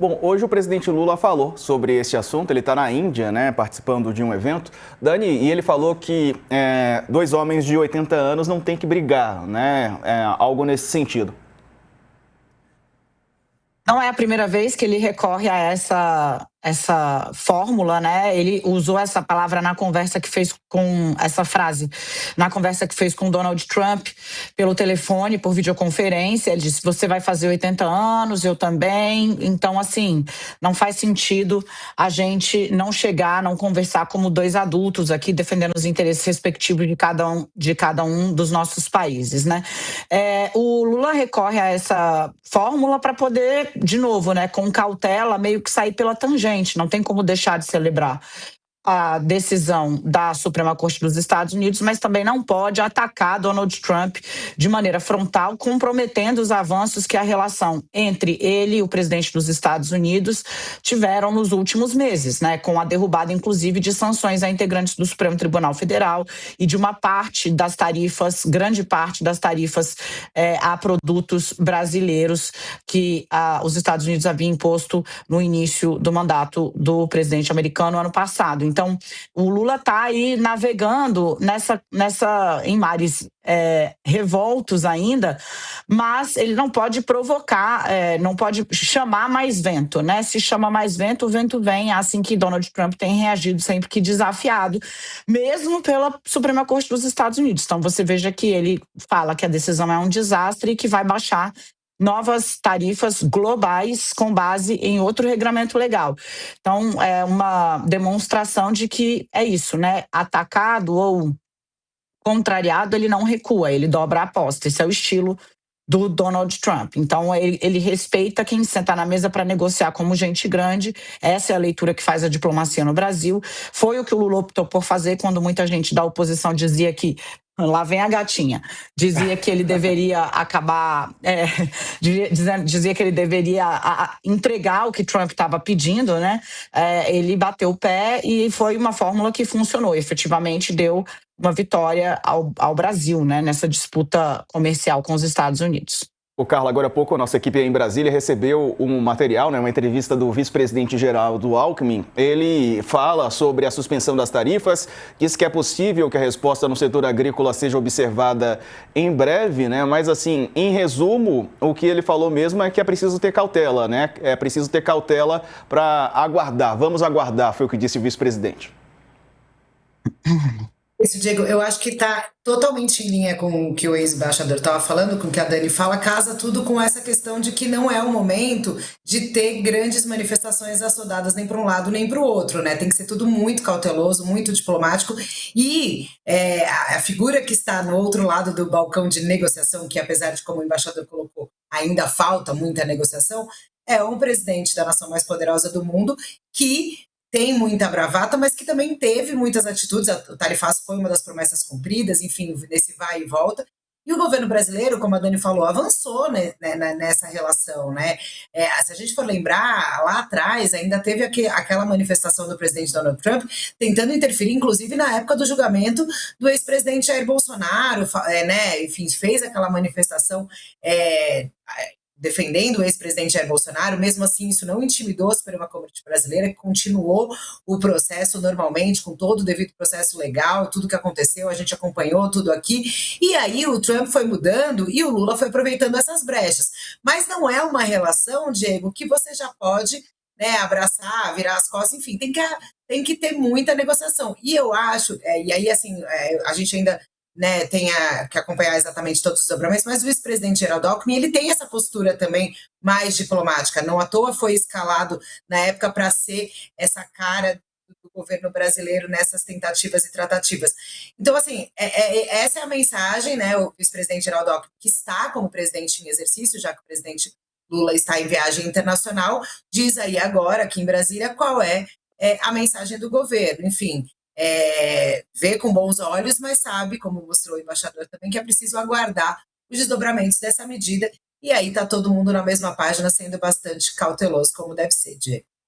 Bom, hoje o presidente Lula falou sobre esse assunto. Ele está na Índia, né, participando de um evento. Dani, e ele falou que dois homens de 80 anos não têm que brigar, né? Algo nesse sentido. Não é a primeira vez que ele recorre a essa fórmula, né? Ele usou essa palavra na conversa que fez com essa frase, na conversa que fez com Donald Trump pelo telefone, por videoconferência. Ele disse: você vai fazer 80 anos, eu também. Então, assim, não faz sentido a gente não chegar, não conversar como dois adultos aqui, defendendo os interesses respectivos de cada um dos nossos países, né? O Lula recorre a essa fórmula para poder, de novo, né, com cautela, meio que sair pela tangente. Não tem como deixar de celebrar a decisão da Suprema Corte dos Estados Unidos, mas também não pode atacar Donald Trump de maneira frontal, comprometendo os avanços que a relação entre ele e o presidente dos Estados Unidos tiveram nos últimos meses, né, com a derrubada, inclusive, de sanções a integrantes do Supremo Tribunal Federal e de uma parte das tarifas, grande parte das tarifas a produtos brasileiros que os Estados Unidos haviam imposto no início do mandato do presidente americano ano passado. Então, o Lula está aí navegando em mares revoltos ainda, mas ele não pode provocar, não pode chamar mais vento, né? Se chama mais vento, o vento vem, assim que Donald Trump tem reagido sempre que desafiado, mesmo pela Suprema Corte dos Estados Unidos. Então, você veja que ele fala que a decisão é um desastre e que vai baixar novas tarifas globais com base em outro regramento legal. Então, é uma demonstração de que é isso, né? Atacado ou contrariado, ele não recua, ele dobra a aposta. Esse é o estilo do Donald Trump. Então, ele respeita quem senta na mesa para negociar como gente grande. Essa é a leitura que faz a diplomacia no Brasil. Foi o que o Lula optou por fazer quando muita gente da oposição dizia que lá vem a gatinha. Dizia que ele deveria acabar, dizia que ele deveria entregar o que Trump estava pedindo, né? Ele bateu o pé e foi uma fórmula que funcionou. Efetivamente deu uma vitória ao Brasil, né? Nessa disputa comercial com os Estados Unidos. O Carla, agora há pouco a nossa equipe em Brasília recebeu um material, né, uma entrevista do vice-presidente Geraldo Alckmin. Ele fala sobre a suspensão das tarifas, diz que é possível que a resposta no setor agrícola seja observada em breve, né? Mas assim, em resumo, o que ele falou mesmo é que é preciso ter cautela, né? É preciso ter cautela para aguardar. Vamos aguardar, foi o que disse o vice-presidente. Isso, Diego, eu acho que está totalmente em linha com o que o ex-embaixador estava falando, com o que a Dani fala, casa tudo com essa questão de que não é o momento de ter grandes manifestações assodadas nem para um lado nem para o outro, né? Tem que ser tudo muito cauteloso, muito diplomático, e a figura que está no outro lado do balcão de negociação, que apesar de, como o embaixador colocou, ainda falta muita negociação, é um presidente da nação mais poderosa do mundo que tem muita bravata, mas que também teve muitas atitudes. O tarifaço foi uma das promessas cumpridas, enfim, nesse vai e volta. E o governo brasileiro, como a Dani falou, avançou nessa relação, né? Se a gente for lembrar, lá atrás ainda teve aquela manifestação do presidente Donald Trump tentando interferir, inclusive na época do julgamento do ex-presidente Jair Bolsonaro, né? Enfim, fez aquela manifestação defendendo o ex-presidente Jair Bolsonaro. Mesmo assim, isso não intimidou a Suprema Corte brasileira, que continuou o processo normalmente, com todo o devido processo legal, tudo que aconteceu, a gente acompanhou tudo aqui, e aí o Trump foi mudando e o Lula foi aproveitando essas brechas. Mas não é uma relação, Diego, que você já pode, né, abraçar, virar as costas, enfim, tem que ter muita negociação. E eu acho, e aí assim, a gente ainda, né, tem que acompanhar exatamente todos os dobramentos, mas o vice-presidente Geraldo Alckmin, ele tem essa postura também mais diplomática. Não à toa foi escalado na época para ser essa cara do governo brasileiro nessas tentativas e tratativas. Então, assim, essa é a mensagem, né? O vice-presidente Geraldo Alckmin, que está como presidente em exercício, já que o presidente Lula está em viagem internacional, diz aí agora, aqui em Brasília, qual é a mensagem do governo. Enfim, vê com bons olhos, mas sabe, como mostrou o embaixador também, que é preciso aguardar os desdobramentos dessa medida, e aí está todo mundo na mesma página, sendo bastante cauteloso, como deve ser, Diego.